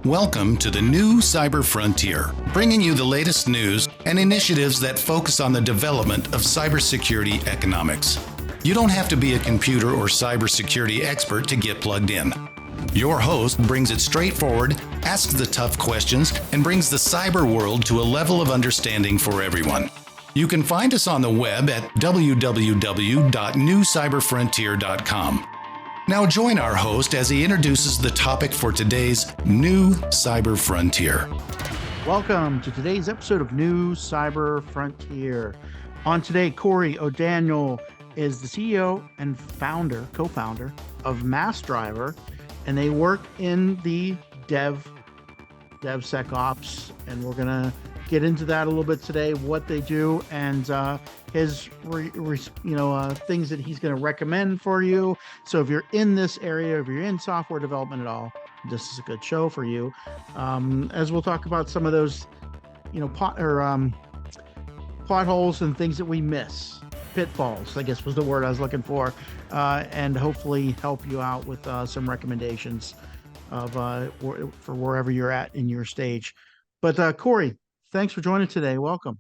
Welcome to the new cyber frontier, bringing you the latest news and initiatives that focus on the development of cybersecurity economics. You don't have to be a computer or cybersecurity expert to get plugged in. Your host brings it straightforward, asks the tough questions, and brings the cyber world to a level of understanding for everyone. You can find us on the web at www.newcyberfrontier.com. Now join our host as he introduces the topic for today's New Cyber Frontier. Welcome to today's episode of New Cyber Frontier. On today, Cory O Daniel is the CEO and co-founder of MassDriver, and they work in the DevSecOps, and we're going to get into that a little bit today, what they do, and his things that he's going to recommend for you. So if you're in this area, if you're in software development at all, this is a good show for you. As we'll talk about some of those, potholes and things that we miss, pitfalls, I guess was the word I was looking for, and hopefully help you out with some recommendations of for wherever you're at in your stage. But Cory, thanks for joining today. Welcome.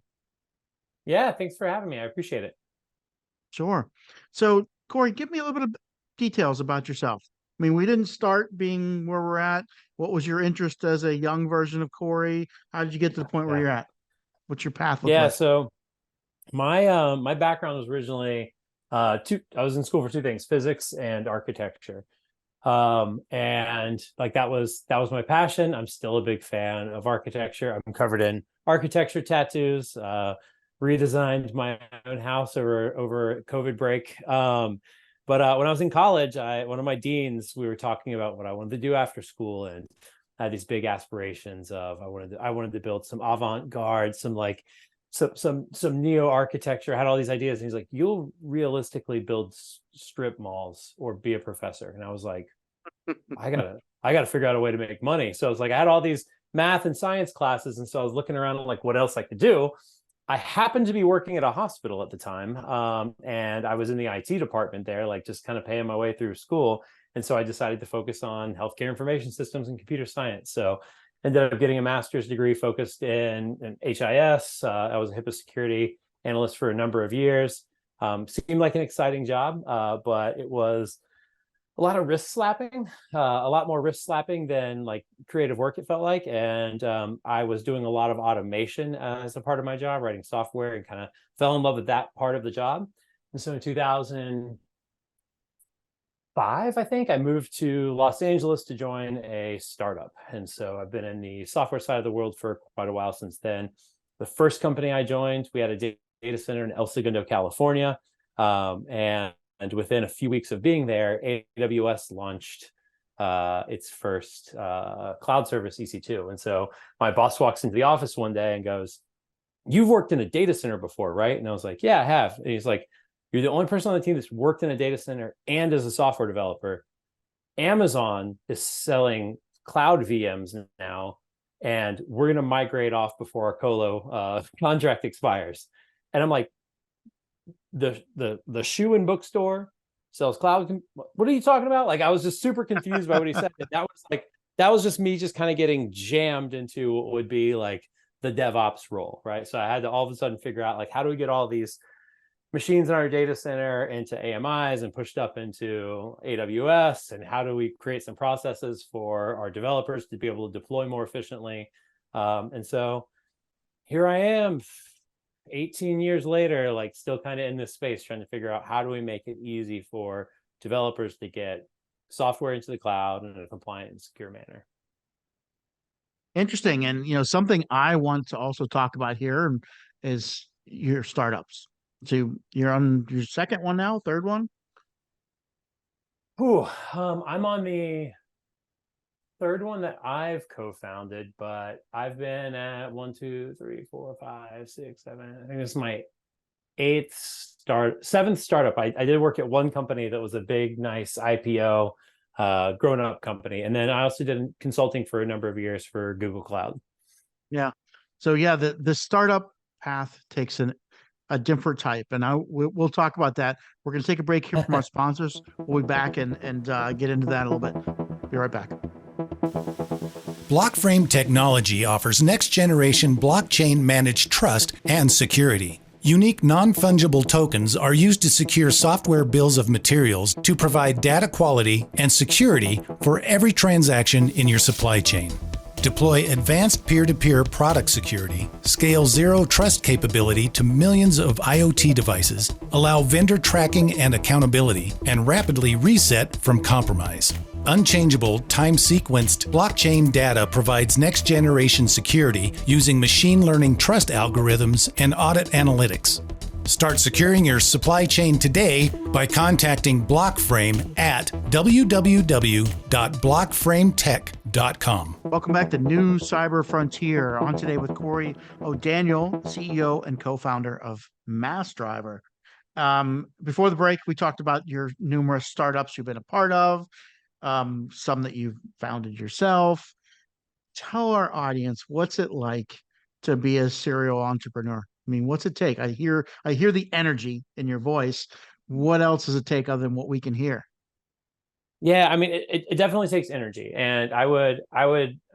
Yeah, thanks for having me. I appreciate it. Sure. So, Cory, give me a little bit of details about yourself. I mean, we didn't start being where we're at. What was your interest as a young version of Cory? How did you get to the point where you're at? What's your path look like? So my background was originally I was in school for two things, physics and architecture. And like that was my passion. I'm still a big fan of architecture. I'm covered in architecture tattoos, redesigned my own house over COVID break. But when I was in college, one of my deans, we were talking about what I wanted to do after school, and I had these big aspirations of I wanted to build some avant-garde, some neo architecture. I had all these ideas, and he's like, "You'll realistically build strip malls or be a professor." And I was like, I gotta figure out a way to make money. So I was like, I had all these math and science classes, and so I was looking around like what else I could do. I happened to be working at a hospital at the time, and I was in the IT department there, like just kind of paying my way through school. And so I decided to focus on healthcare information systems and computer science. So ended up getting a master's degree focused in HIS. I was a HIPAA security analyst for a number of years. Seemed like an exciting job, but it was a lot of wrist slapping, a lot more wrist slapping than like creative work, it felt like. And I was doing a lot of automation as a part of my job, writing software, and kind of fell in love with that part of the job. And so in 2005, I think, I moved to Los Angeles to join a startup. And so I've been in the software side of the world for quite a while since then. The first company I joined, we had a data center in El Segundo, California. And within a few weeks of being there, AWS launched its first cloud service, EC2. And so my boss walks into the office one day and goes, "You've worked in a data center before, right?" And I was like, "Yeah, I have." And he's like, "You're the only person on the team that's worked in a data center and as a software developer. Amazon is selling cloud VMs now, and we're going to migrate off before our colo contract expires." And I'm like, the shoe and bookstore sells cloud. What are you talking about? Like, I was just super confused by what he said. That was just me just kind of getting jammed into what would be like the DevOps role, right? So I had to all of a sudden figure out, like, how do we get all these machines in our data center into AMIs and pushed up into AWS, and how do we create some processes for our developers to be able to deploy more efficiently? And so here I am 18 years later, like still kind of in this space, trying to figure out how do we make it easy for developers to get software into the cloud in a compliant and secure manner. Interesting. And, something I want to also talk about here is your startups. So you're on your second one now, third one? I'm on the third one that I've co-founded, but I've been at 1, 2, 3, 4, 5, 6, 7. I think this is my seventh startup. I did work at one company that was a big, nice IPO, grown-up company, and then I also did consulting for a number of years for Google Cloud. Yeah. So yeah, the startup path takes a different type, and we'll talk about that. We're going to take a break here from our sponsors. We'll be back and get into that a little bit. Be right back. Blockframe technology offers next-generation blockchain-managed trust and security. Unique non-fungible tokens are used to secure software bills of materials to provide data quality and security for every transaction in your supply chain. Deploy advanced peer-to-peer product security, scale zero trust capability to millions of IoT devices, allow vendor tracking and accountability, and rapidly reset from compromise. Unchangeable, time-sequenced blockchain data provides next-generation security using machine learning trust algorithms and audit analytics. Start securing your supply chain today by contacting Blockframe at www.blockframetech.com. Welcome back to New Cyber Frontier. On today with Cory O Daniel, CEO and co-founder of MassDriver. Before the break, we talked about your numerous startups you've been a part of, some that you've founded yourself. Tell our audience, what's it like to be a serial entrepreneur? I mean, what's it take? I hear the energy in your voice. What else does it take other than what we can hear? Yeah, I mean, it definitely takes energy, and I would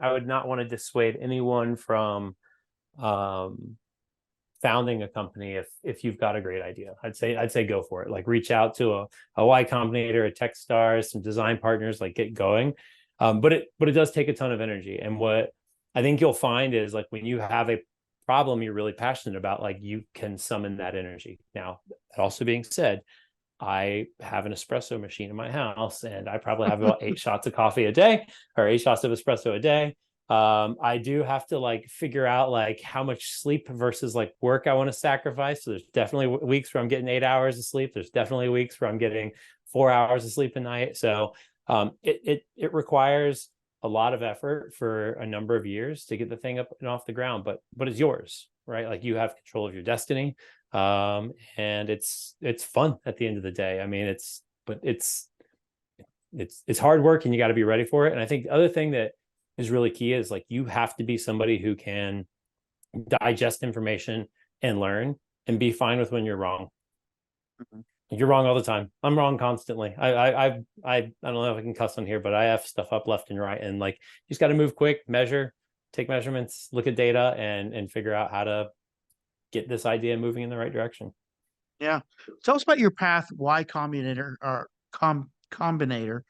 not want to dissuade anyone from founding a company if you've got a great idea. I'd say go for it. Like, reach out to a Y Combinator, a Techstars, some design partners, like, get going. But it does take a ton of energy. And what I think you'll find is, like, when you have a problem you're really passionate about, like, you can summon that energy. Now, that also being said, I have an espresso machine in my house, and I probably have about 8 shots of coffee a day, or 8 shots of espresso a day. I do have to, like, figure out, like, how much sleep versus, like, work I want to sacrifice. So there's definitely weeks where I'm getting 8 hours of sleep. There's definitely weeks where I'm getting 4 hours of sleep a night. So it requires a lot of effort for a number of years to get the thing up and off the ground, but it's yours, right? Like, you have control of your destiny. And it's fun at the end of the day. I mean, it's hard work, and you got to be ready for it. And I think the other thing that is really key is, like, you have to be somebody who can digest information and learn and be fine with when you're wrong. Mm-hmm. You're wrong all the time. I'm wrong constantly. I don't know if I can cuss on here, but I F stuff up left and right. And, like, you just got to move quick, measure, take measurements, look at data, and figure out how to get this idea moving in the right direction. Yeah. Tell us about your path, Y Combinator, or Combinator,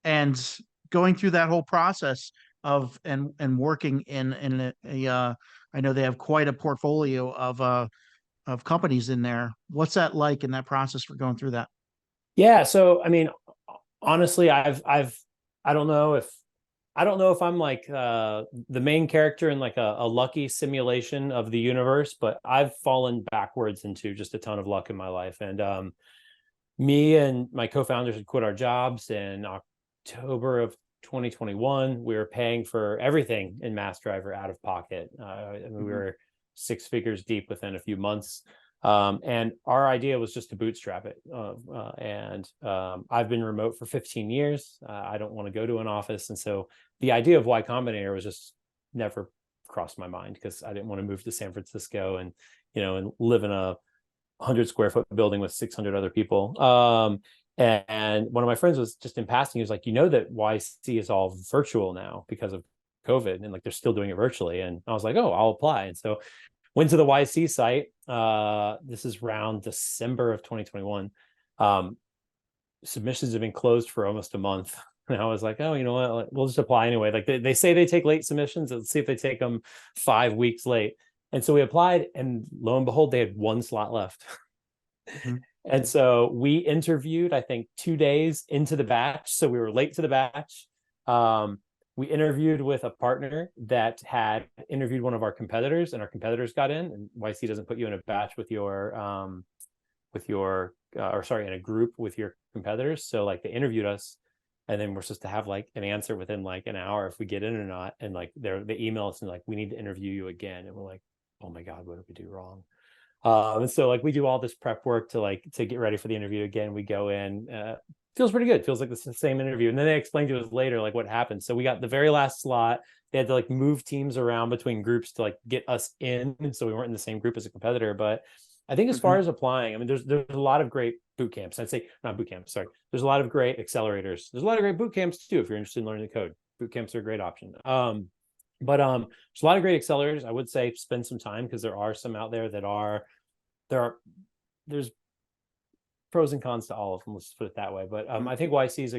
and going through that whole process of and working in a I know they have quite a portfolio of companies in there. What's that like in that process for going through that? Yeah. So, I mean, honestly, I don't know if I'm, like, the main character in, like, a lucky simulation of the universe, but I've fallen backwards into just a ton of luck in my life. And me and my co-founders had quit our jobs in October of 2021. We were paying for everything in MassDriver out of pocket. I mean, we were 6 figures deep within a few months. And our idea was just to bootstrap it. I've been remote for 15 years. I don't want to go to an office. And so the idea of Y Combinator was just never crossed my mind, because I didn't want to move to San Francisco and live in a 100 square foot building with 600 other people. And one of my friends was just in passing, he was like, that YC is all virtual now because of COVID, and, like, they're still doing it virtually. And I was like, oh, I'll apply. And so went to the YC site. This is around December of 2021. Submissions have been closed for almost a month. And I was like, oh, you know what? We'll just apply anyway. Like, they say they take late submissions. Let's see if they take them 5 weeks late. And so we applied, and lo and behold, they had 1 slot left. Mm-hmm. And so we interviewed, I think, 2 days into the batch. So we were late to the batch. We interviewed with a partner that had interviewed one of our competitors, and our competitors got in. And YC doesn't put you in a batch in a group with your competitors. So, like, they interviewed us, and then we're supposed to have, like, an answer within, like, an hour if we get in or not. And, like, they email us and, like, we need to interview you again. And we're like, oh my God, what did we do wrong? And so, like, we do all this prep work to get ready for the interview again. We go in, feels pretty good. Feels like the same interview. And then they explained to us later, like, what happened. So we got the very last slot. They had to, like, move teams around between groups to, like, get us in. And so we weren't in the same group as a competitor. But I think as far as applying, I mean, there's a lot of great boot camps. I'd say not boot camps. Sorry. There's a lot of great accelerators. There's a lot of great boot camps too, if you're interested in learning the code. boot camps are a great option. But there's a lot of great accelerators. I would say spend some time, because there are some out there that are there's pros and cons to all of them. Let's put it that way. But I think YC is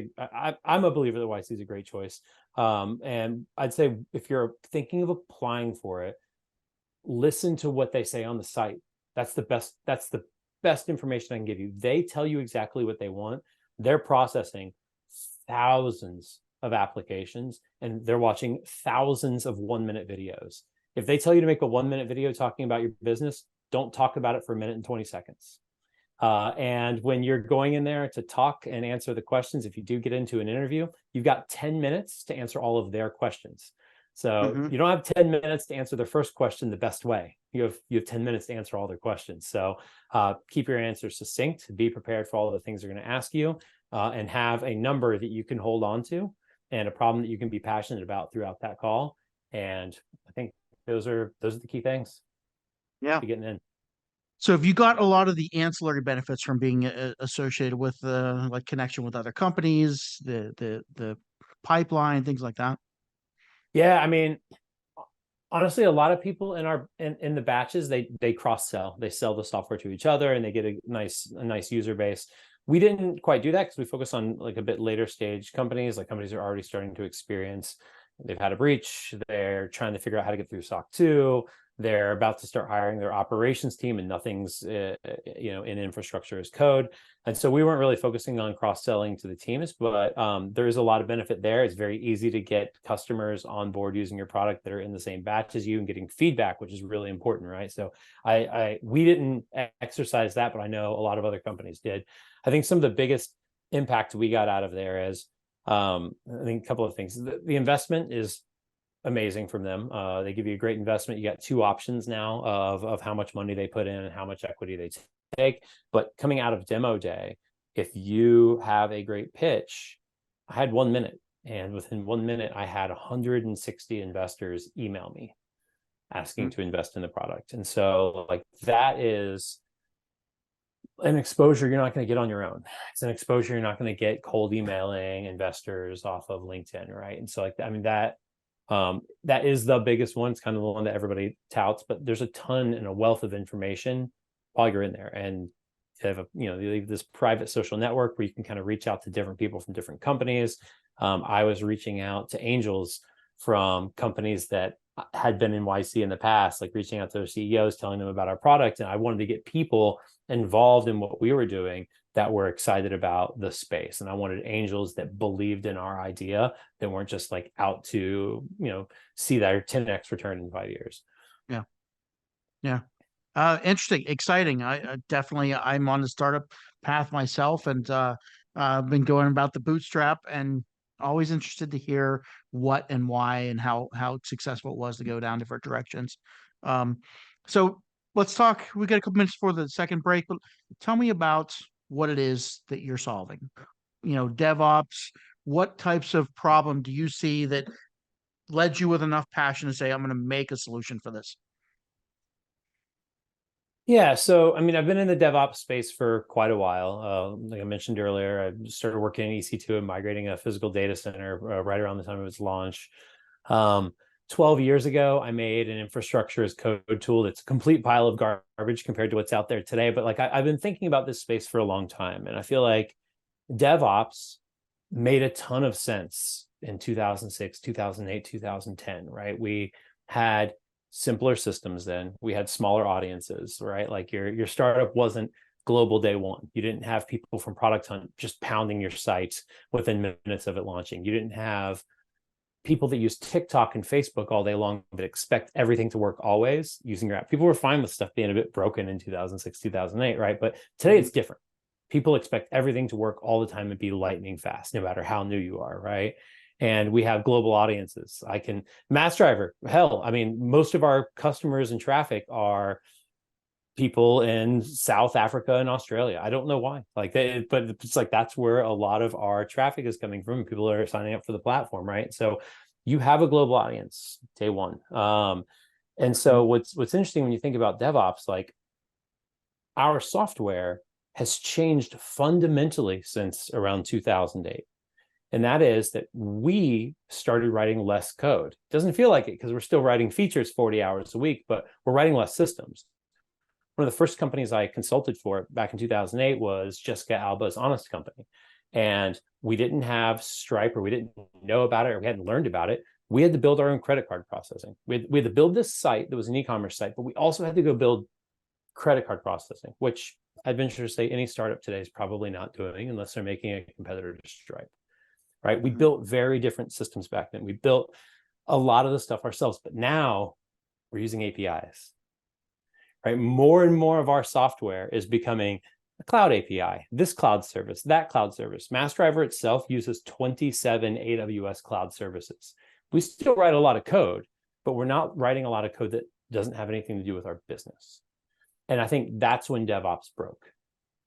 I'm a believer that YC is a great choice. And I'd say if you're thinking of applying for it, listen to what they say on the site. That's the best information I can give you. They tell you exactly what they want. They're processing thousands of applications, and they're watching thousands of 1-minute videos. If they tell you to make a 1-minute video talking about your business, don't talk about it for 1 minute and 20 seconds. And when you're going in there to talk and answer the questions, if you do get into an interview, you've got 10 minutes to answer all of their questions. So you don't have 10 minutes to answer their first question the best way. You have 10 minutes to answer all their questions. So keep your answers succinct, be prepared for all the things they're going to ask you, and have a number that you can hold on to and a problem that you can be passionate about throughout that call. And I think those are the key things. Yeah. To getting in. So have you got a lot of the ancillary benefits from being associated with like connection with other companies, the pipeline, things like that? Yeah, I mean, honestly, a lot of people in the batches, they cross sell. They sell the software to each other, and they get a nice user base. We didn't quite do that because we focus on like a bit later stage companies, like companies are already starting to experience. They've had a breach. They're trying to figure out how to get through SOC 2. They're about to start hiring their operations team, and nothing's in infrastructure as code. And so we weren't really focusing on cross-selling to the teams, but there is a lot of benefit there. It's very easy to get customers on board using your product that are in the same batch as you and getting feedback, which is really important, right? So we didn't exercise that, but I know a lot of other companies did. I think some of the biggest impact we got out of there is, I think a couple of things. The investment is amazing from them. They give you a great investment. You got 2 options now of how much money they put in and how much equity they take. But coming out of demo day, if you have a great pitch, I had 1 minute, and within 1 minute, I had 160 investors email me asking to invest in the product. And so like that is an exposure you're not going to get on your own. It's an exposure you're not going to get cold emailing investors off of LinkedIn, right? And so like, I mean, that is the biggest one. It's kind of the one that everybody touts, but there's a ton and a wealth of information while you're in there. And you have you leave this private social network where you can kind of reach out to different people from different companies. I was reaching out to angels from companies that had been in YC in the past, like reaching out to their CEOs, telling them about our product. And I wanted to get people involved in what we were doing that were excited about the space. And I wanted angels that believed in our idea, that weren't just like out to, see that 10x return in 5 years. Yeah. Yeah. Interesting, exciting. I definitely, I'm on the startup path myself, and I've been going about the bootstrap, and always interested to hear what and why and how successful it was to go down different directions. So let's talk. We got a couple minutes for the second break, but tell me about what it is that you're solving. DevOps. What types of problem do you see that led you with enough passion to say, I'm going to make a solution for this? Yeah, so I mean, I've been in the DevOps space for quite a while. Like I mentioned earlier, I started working in EC2 and migrating a physical data center right around the time of its launch. 12 years ago, I made an infrastructure as code tool that's a complete pile of garbage compared to what's out there today. But like I've been thinking about this space for a long time, and I feel like DevOps made a ton of sense in 2006, 2008, 2010, right? We had simpler systems then. We had smaller audiences, right? Like your startup wasn't global day one. You didn't have people from Product Hunt just pounding your site within minutes of it launching. You didn't have people that use TikTok and Facebook all day long but expect everything to work always using your app. People were fine with stuff being a bit broken in 2006, 2008, right? But today it's different. People expect everything to work all the time and be lightning fast, no matter how new you are, right? And we have global audiences. MassDriver, hell, I mean, most of our customers and traffic are people in South Africa and Australia. I don't know why, but it's like, that's where a lot of our traffic is coming from. People are signing up for the platform, right? So you have a global audience day one. And so what's interesting when you think about DevOps, like our software has changed fundamentally since around 2008. And that is that we started writing less code. It doesn't feel like it because we're still writing features 40 hours a week, but we're writing less systems. One of the first companies I consulted for back in 2008 was Jessica Alba's Honest Company. And we didn't have Stripe, or we didn't know about it, or we hadn't learned about it. We had to build our own credit card processing. We had to build this site that was an e-commerce site, but we also had to go build credit card processing, which I'd venture to say any startup today is probably not doing unless they're making a competitor to Stripe, right? We built very different systems back then. We built a lot of the stuff ourselves, but now we're using APIs, right? More and more of our software is becoming a cloud API, this cloud service, that cloud service. MassDriver itself uses 27 AWS cloud services. We still write a lot of code, but we're not writing a lot of code that doesn't have anything to do with our business. And I think that's when DevOps broke.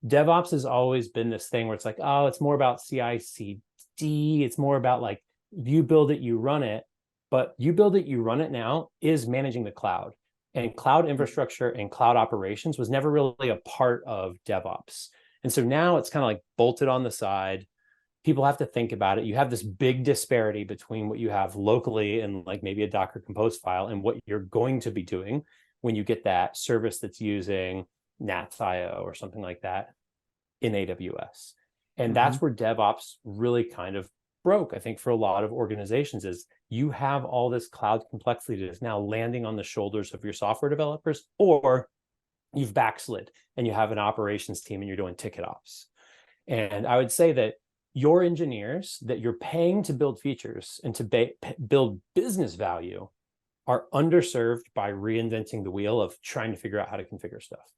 DevOps has always been this thing where it's like, oh, it's more about CI/CD. It's more about like, you build it, you run it. But you build it, you run it now is managing the cloud. And cloud infrastructure and cloud operations was never really a part of DevOps. And so now it's kind of like bolted on the side. People have to think about it. You have this big disparity between what you have locally and like maybe a Docker Compose file and what you're going to be doing when you get that service that's using NATS.io or something like that in AWS. And that's where DevOps really kind of broke, I think, for a lot of organizations, is you have all this cloud complexity that is now landing on the shoulders of your software developers, or you've backslid and you have an operations team and you're doing ticket ops. And I would say that your engineers that you're paying to build features and to build business value are underserved by reinventing the wheel of trying to figure out how to configure stuff.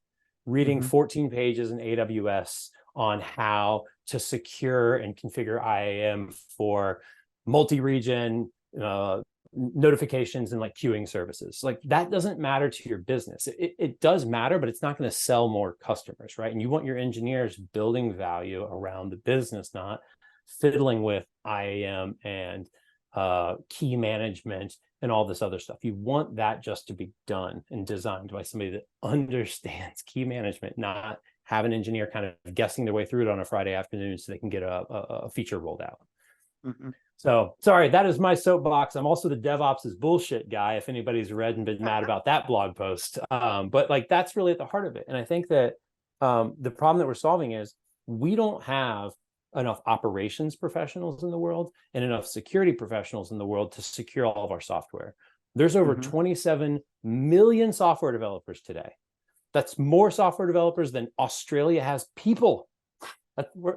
Reading 14 pages in AWS on how to secure and configure IAM for multi-region notifications and like queuing services. Like that doesn't matter to your business. It does matter, but it's not going to sell more customers, right? And you want your engineers building value around the business, not fiddling with IAM and key management and all this other stuff. You want that just to be done and designed by somebody that understands key management, not have an engineer kind of guessing their way through it on a Friday afternoon so they can get a feature rolled out. So sorry, that is my soapbox. I'm also the DevOps is bullshit guy, if anybody's read and been mad about that blog post. But like that's really at the heart of it. And I think that the problem that we're solving is we don't have enough operations professionals in the world and enough security professionals in the world to secure all of our software. There's over 27 million software developers today. That's more software developers than Australia has people.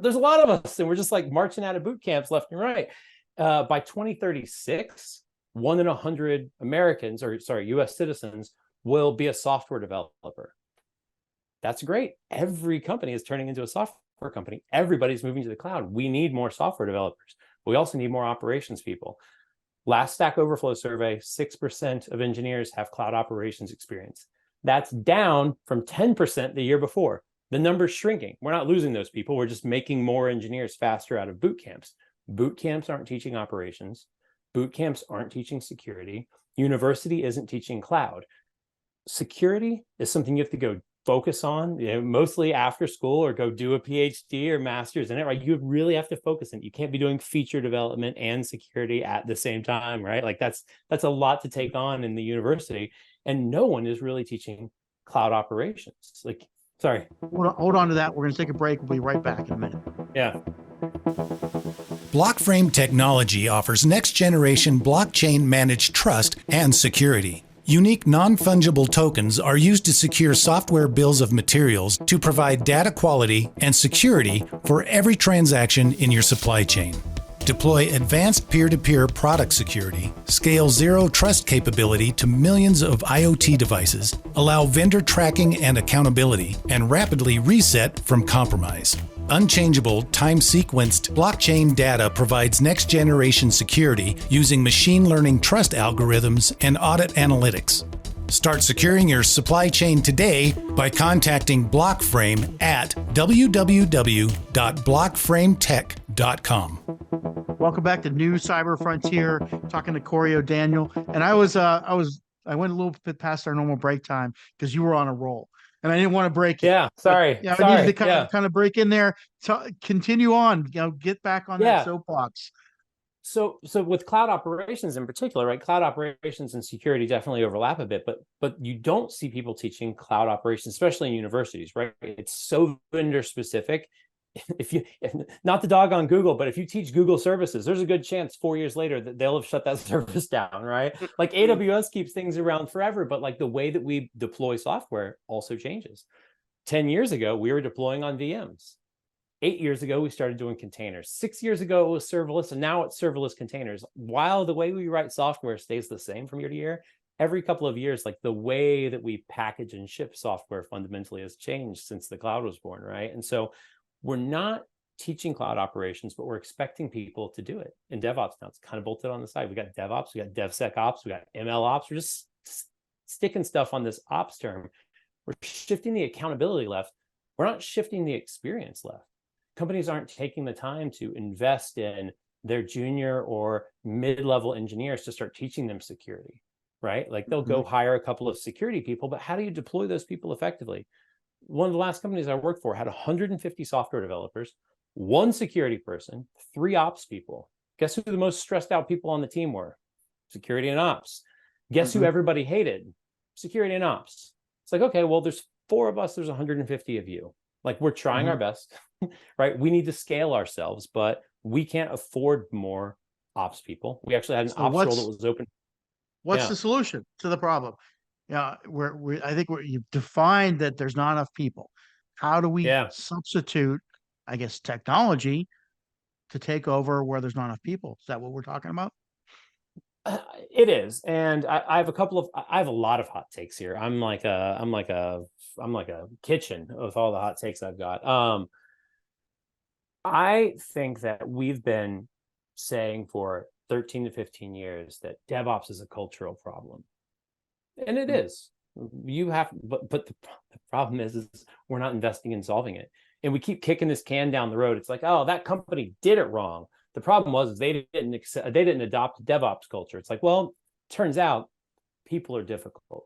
There's a lot of us, and we're just like marching out of boot camps left and right. By 2036, 1 in 100 Americans, or sorry, US citizens, will be a software developer. That's great. Every company is turning into a software company. Everybody's moving to the cloud. We need more software developers. We also need more operations people. Last Stack Overflow survey, 6% of engineers have cloud operations experience. That's down from 10% the year before. The number's shrinking. We're not losing those people. We're just making more engineers faster out of boot camps. Boot camps aren't teaching operations. Boot camps aren't teaching security. University isn't teaching cloud. Security is something you have to go focus on, mostly after school, or go do a PhD or master's in it, right? You really have to focus on it. You can't be doing feature development and security at the same time, right? Like that's a lot to take on in the university, and no one is really teaching cloud operations. Like, sorry. Hold on to that. We're going to take a break. We'll be right back in a minute. Yeah. Blockframe Technology offers next-generation blockchain managed trust and security. Unique non-fungible tokens are used to secure software bills of materials to provide data quality and security for every transaction in your supply chain. Deploy advanced peer-to-peer product security, scale zero trust capability to millions of IoT devices, allow vendor tracking and accountability, and rapidly reset from compromise. Unchangeable, time-sequenced blockchain data provides next-generation security using machine learning trust algorithms and audit analytics. Start securing your supply chain today by contacting Blockframe at www.blockframetech.com. Welcome back to New Cyber Frontier, talking to Cory O Daniel. And I went a little bit past our normal break time because you were on a roll. and I didn't want to break it. Yeah, But sorry, I needed to sorry. Yeah, kind of break in there to continue on, get back on that yeah. soapbox. So with cloud operations in particular, right? Cloud operations and security definitely overlap a bit, but you don't see people teaching cloud operations, especially in universities, right? It's so vendor specific. If not the dog on Google, but if you teach Google services, there's a good chance 4 years later that they'll have shut that service down, right? Like AWS keeps things around forever, but like the way that we deploy software also changes. 10 years ago, we were deploying on VMs. 8 years ago, we started doing containers. 6 years ago, it was serverless, and now it's serverless containers. While the way we write software stays the same from year to year, every couple of years, like the way that we package and ship software fundamentally has changed since the cloud was born, right? And so we're not teaching cloud operations, but we're expecting people to do it in DevOps now. It's kind of bolted on the side. We got DevOps, we got DevSecOps, we got ML Ops. We're just sticking stuff on this ops term. We're shifting the accountability left. We're not shifting the experience left. Companies aren't taking the time to invest in their junior or mid-level engineers to start teaching them security, right? Like they'll go hire a couple of security people, but how do you deploy those people effectively? One of the last companies I worked for had 150 software developers, 1 security person, 3 ops people. Guess who the most stressed out people on the team were? Security and ops. Guess who everybody hated? Security and ops. It's like, okay, well, there's 4 of us, there's 150 of you. Like we're trying our best, right? We need to scale ourselves, but we can't afford more ops people. We actually had an ops role that was open. What's the solution to the problem? Yeah, I think you've defined that there's not enough people. How do we substitute, I guess, technology to take over where there's not enough people? Is that what we're talking about? It is, and I have a lot of hot takes here. I'm like a kitchen with all the hot takes I've got. I think that we've been saying for 13 to 15 years that DevOps is a cultural problem, and it is. You have, but the problem is we're not investing in solving it, and we keep kicking this can down the road. It's like, oh, that company did it wrong. The problem was they didn't adopt DevOps culture. It's like, well, turns out people are difficult,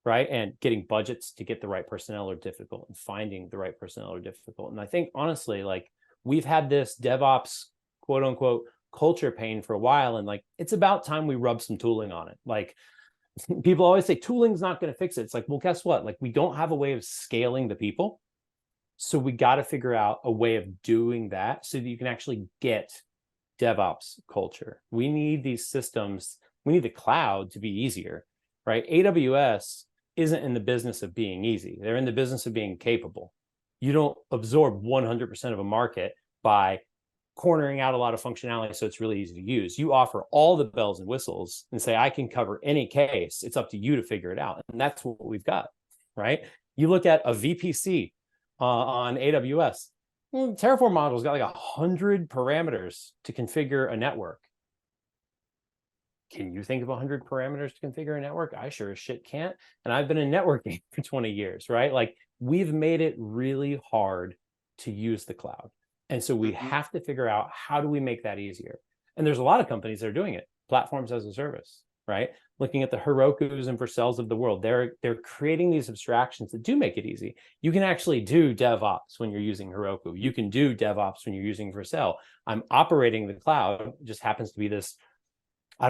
right? And getting budgets to get the right personnel are difficult, and finding the right personnel are difficult. And I think honestly, like we've had this DevOps quote unquote culture pain for a while, and like it's about time we rub some tooling on it. Like people always say tooling's not going to fix it. It's like, well, guess what? Like we don't have a way of scaling the people. So we got to figure out a way of doing that so that you can actually get DevOps culture. We need these systems. We need the cloud to be easier, right? AWS isn't in the business of being easy. They're in the business of being capable. You don't absorb 100% of a market by cornering out a lot of functionality so it's really easy to use. You offer all the bells and whistles and say, I can cover any case. It's up to you to figure it out. And that's what we've got, right? You look at a VPC on AWS. Well, Terraform module's got like 100 parameters to configure a network. Can you think of 100 parameters to configure a network? I sure as shit can't. And I've been in networking for 20 years, right? Like we've made it really hard to use the cloud. And so we have to figure out how do we make that easier? And there's a lot of companies that are doing it. Platforms as a service, right? Looking at the Herokus and Vercells of the world, they're creating these abstractions that do make it easy. You can actually do DevOps when you're using Heroku. You can do DevOps when you're using Vercel. I'm operating the cloud. It just happens to be this. I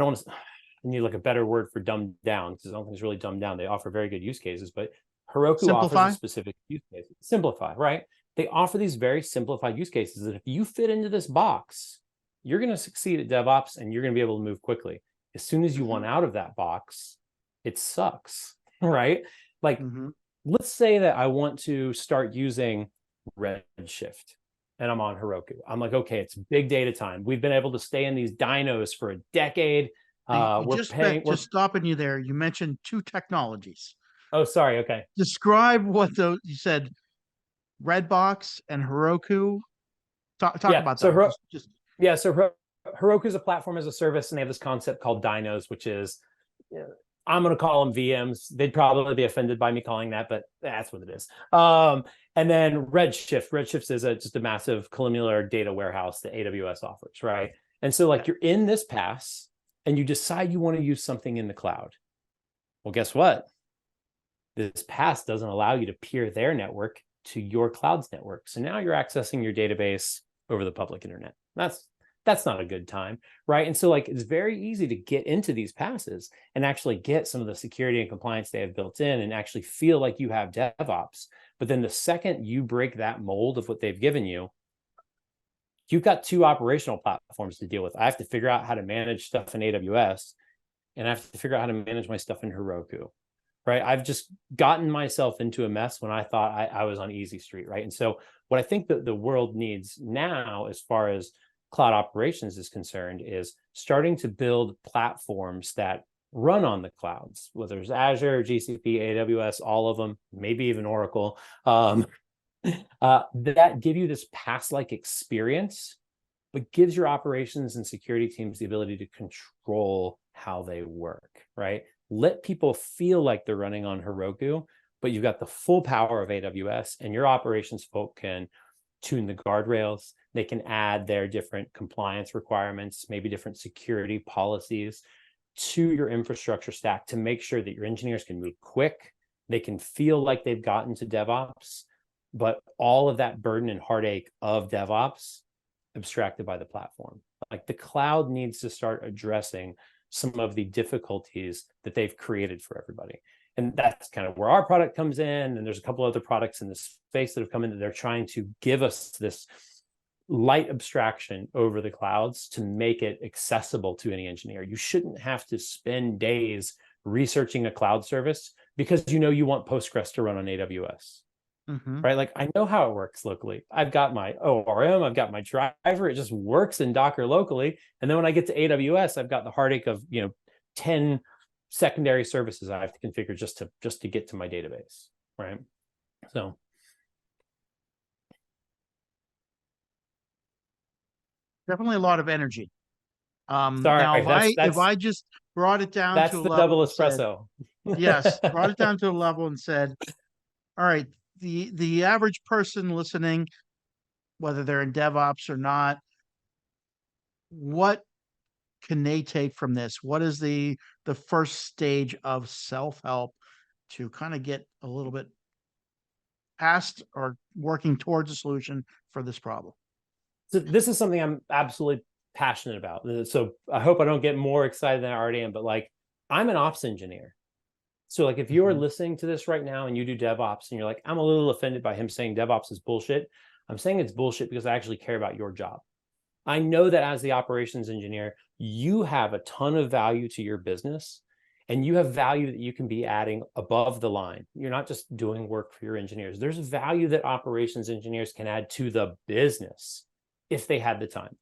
need like a better word for dumbed down, because I don't think it's really dumbed down. They offer very good use cases, but Heroku offers a specific use case. Simplify, right? They offer these very simplified use cases that if you fit into this box, you're going to succeed at DevOps and you're going to be able to move quickly. As soon as you want out of that box, it sucks, right? Like, let's say that I want to start using Redshift and I'm on Heroku. I'm like, okay, it's big data time. We've been able to stay in these dynos for a decade. Just stopping you there. You mentioned 2 technologies. Oh, sorry. Okay. Describe what you said, Redbox and Heroku. Talk about that. So Heroku is a platform as a service, and they have this concept called dynos, which is, I'm going to call them VMs. They'd probably be offended by me calling that, but that's what it is. And then Redshift is just a massive columnar data warehouse that AWS offers, right? And so like you're in this pass and you decide you want to use something in the cloud. Well, guess what? this pass doesn't allow you to peer their network to your cloud's network. So now you're accessing your database over the public internet. That's not a good time, right? And so like it's very easy to get into these passes and actually get some of the security and compliance they have built in and actually feel like you have DevOps. But then the second you break that mold of what they've given you, you've got two operational platforms to deal with. I have to figure out how to manage stuff in AWS, and I have to figure out how to manage my stuff in Heroku, right? I've just gotten myself into a mess when I thought I was on easy street, right? And so what I think that the world needs now, as far as cloud operations is concerned, is starting to build platforms that run on the clouds, whether it's Azure, GCP, AWS, all of them, maybe even Oracle, that give you this PaaS-like experience, but gives your operations and security teams the ability to control how they work, right? Let people feel like they're running on Heroku, but you've got the full power of AWS, and your operations folk can tune the guardrails. They can add their different compliance requirements, maybe different security policies to your infrastructure stack to make sure that your engineers can move quick. They can feel like they've gotten to DevOps, but all of that burden and heartache of DevOps abstracted by the platform. Like the cloud needs to start addressing some of the difficulties that they've created for everybody. And that's kind of where our product comes in. And there's a couple other products in this space that have come in that they're trying to give us this light abstraction over the clouds to make it accessible to any engineer. You shouldn't have to spend days researching a cloud service because you want Postgres to run on AWS. Right? Like I know how it works locally. I've got my ORM, I've got my driver, it just works in Docker locally. And then when I get to AWS, I've got the heartache of 10 secondary services I have to configure just to get to my database, right? So definitely a lot of energy. sorry, now if I just brought it down that's to a the level double espresso. yes, brought it down to a level and said, all right, the average person listening, whether they're in DevOps or not, what can they take from this? What is the first stage of self-help to kind of get a little bit past or working towards a solution for this problem? So this is something I'm absolutely passionate about. So I hope I don't get more excited than I already am, but like I'm an ops engineer. So like if you're listening to this right now and you do DevOps and you're like, I'm a little offended by him saying DevOps is bullshit. I'm saying it's bullshit because I actually care about your job. I know that as the operations engineer, you have a ton of value to your business and you have value that you can be adding above the line. You're not just doing work for your engineers. There's value that operations engineers can add to the business if they had the time.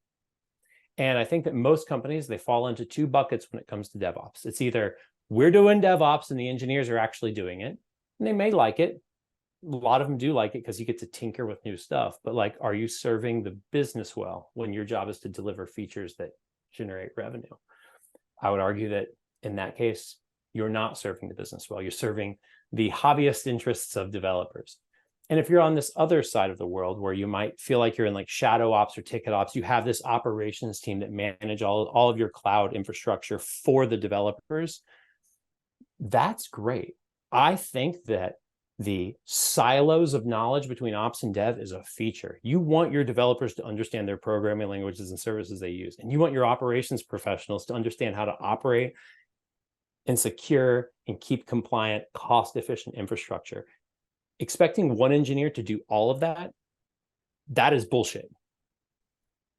And I think that most companies, they fall into two buckets when it comes to DevOps. It's either we're doing DevOps and the engineers are actually doing it, and they may like it. A lot of them do like it because you get to tinker with new stuff. But like, are you serving the business well when your job is to deliver features that generate revenue? I would argue that in that case, you're not serving the business well. You're serving the hobbyist interests of developers. And if you're on this other side of the world where you might feel like you're in like shadow ops or ticket ops, you have this operations team that manage all of your cloud infrastructure for the developers. That's great. I think that the silos of knowledge between ops and dev is a feature. You want your developers to understand their programming languages and services they use. And you want your operations professionals to understand how to operate and secure and keep compliant, cost-efficient infrastructure. Expecting one engineer to do all of that, that is bullshit.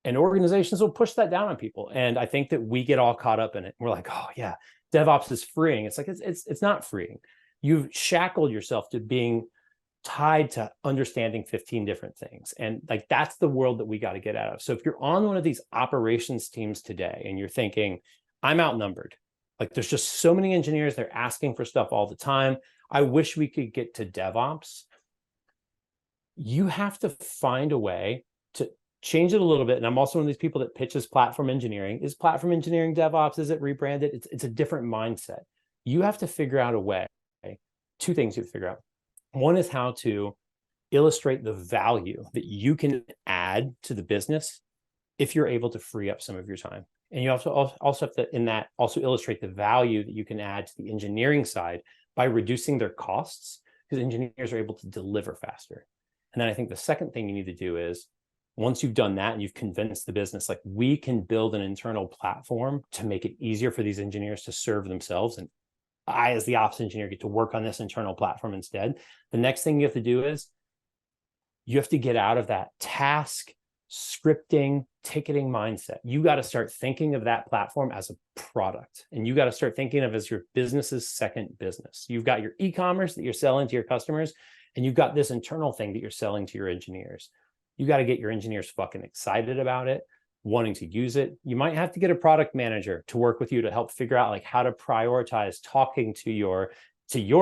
And organizations will push that down on people. And I think that we get all caught up in it. We're like, oh yeah, DevOps is freeing. It's like, it's not freeing. You've shackled yourself to being tied to understanding 15 different things. And like, that's the world that we got to get out of. So if you're on one of these operations teams today and you're thinking, I'm outnumbered, like there's just so many engineers, they're asking for stuff all the time. I wish we could get to DevOps. You have to find a way to change it a little bit. And I'm also one of these people that pitches platform engineering. Is platform engineering DevOps? Is it rebranded? It's a different mindset. You have to figure out a way. Two things you have to figure out. One is how to illustrate the value that you can add to the business if you're able to free up some of your time. And you also have to, in that, also illustrate the value that you can add to the engineering side by reducing their costs, because engineers are able to deliver faster. And then I think the second thing you need to do is, once you've done that and you've convinced the business, like, we can build an internal platform to make it easier for these engineers to serve themselves. And I, as the ops engineer, get to work on this internal platform instead. The next thing you have to do is you have to get out of that task, scripting, ticketing mindset. You got to start thinking of that platform as a product, and you got to start thinking of it as your business's second business. You've got your e-commerce that you're selling to your customers, and you've got this internal thing that you're selling to your engineers. You got to get your engineers fucking excited about it, wanting to use it. You might have to get a product manager to work with you to help figure out like how to prioritize talking to your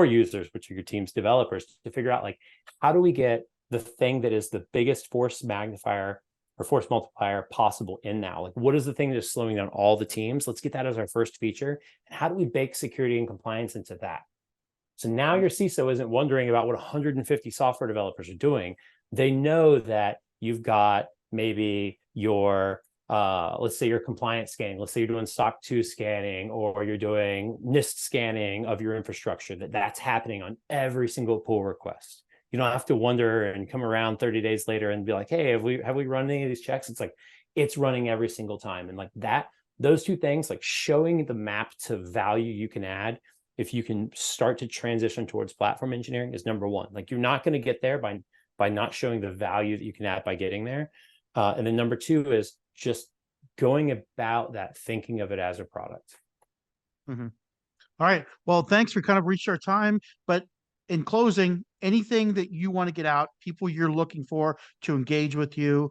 users, which are your team's developers, to figure out like, how do we get the thing that is the biggest force magnifier or force multiplier possible in now? Like, what is the thing that's slowing down all the teams? Let's get that as our first feature. And how do we bake security and compliance into that? So now your CISO isn't wondering about what 150 software developers are doing. They know that you've got maybe your, let's say your compliance scanning, let's say you're doing SOC 2 scanning, or you're doing NIST scanning of your infrastructure, that's happening on every single pull request. You don't have to wonder and come around 30 days later and be like, hey, have we run any of these checks? It's like, it's running every single time. And like that, those two things, like showing the map to value you can add, if you can start to transition towards platform engineering, is number one. Like, you're not going to get there by not showing the value that you can add by getting there. And then number two is just going about that, thinking of it as a product. Mm-hmm. All right. Well, thanks. We kind of reached our time, but in closing, anything that you want to get out, people you're looking for to engage with you,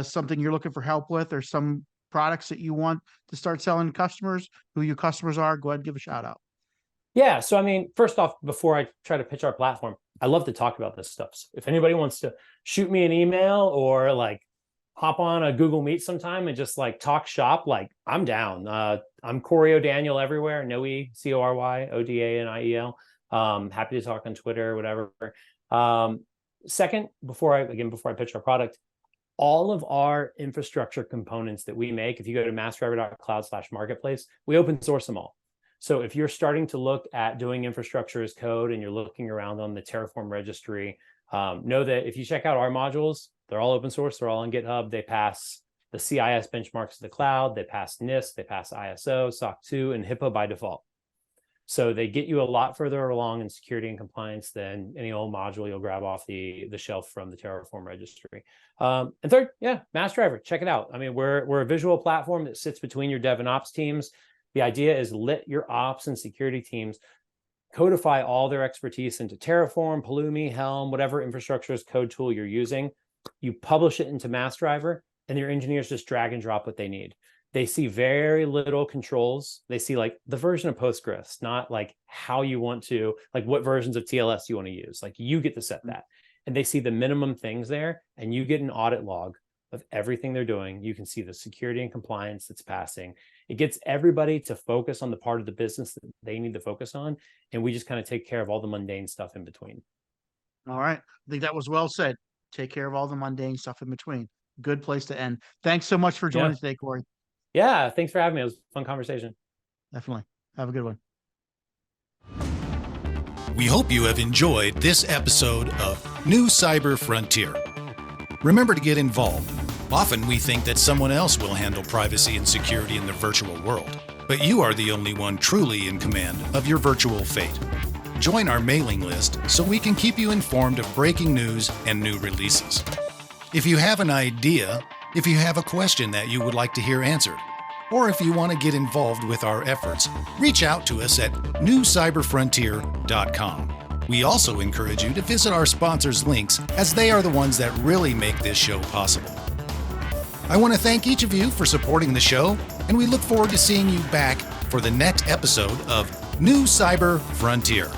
something you're looking for help with, or some products that you want to start selling to customers, who your customers are, go ahead and give a shout out. Yeah. So, I mean, first off, before I try to pitch our platform, I love to talk about this stuff. So if anybody wants to shoot me an email or like hop on a Google Meet sometime and just like talk shop, like, I'm down. I'm Cory O Daniel everywhere. Noe, Cory O Daniel. Happy to talk on Twitter or whatever. Second, before I pitch our product, all of our infrastructure components that we make, if you go to massdriver.cloud/marketplace, we open source them all. So if you're starting to look at doing infrastructure as code and you're looking around on the Terraform registry, know that if you check out our modules, they're all open source. They're all on GitHub. They pass the CIS benchmarks to the cloud. They pass NIST. They pass ISO, SOC 2, and HIPAA by default. So they get you a lot further along in security and compliance than any old module you'll grab off the shelf from the Terraform registry. And third, MassDriver, check it out. I mean, we're a visual platform that sits between your dev and ops teams. The idea is let your ops and security teams codify all their expertise into Terraform, Pulumi, Helm, whatever infrastructure as code tool you're using. You publish it into MassDriver, and your engineers just drag and drop what they need. They see very little controls. They see like the version of Postgres, not like how you want to, like what versions of TLS you want to use. Like, you get to set that. And they see the minimum things there, and you get an audit log of everything they're doing. You can see the security and compliance that's passing. It gets everybody to focus on the part of the business that they need to focus on. And we just kind of take care of all the mundane stuff in between. All right. I think that was well said. Take care of all the mundane stuff in between. Good place to end. Thanks so much for joining today, Cory. Yeah, thanks for having me. It was a fun conversation. Definitely. Have a good one. We hope you have enjoyed this episode of New Cyber Frontier. Remember to get involved. Often we think that someone else will handle privacy and security in the virtual world, but you are the only one truly in command of your virtual fate. Join our mailing list so we can keep you informed of breaking news and new releases. If you have an idea, if you have a question that you would like to hear answered, or if you want to get involved with our efforts, reach out to us at newcyberfrontier.com. We also encourage you to visit our sponsors' links, as they are the ones that really make this show possible. I want to thank each of you for supporting the show, and we look forward to seeing you back for the next episode of New Cyber Frontier.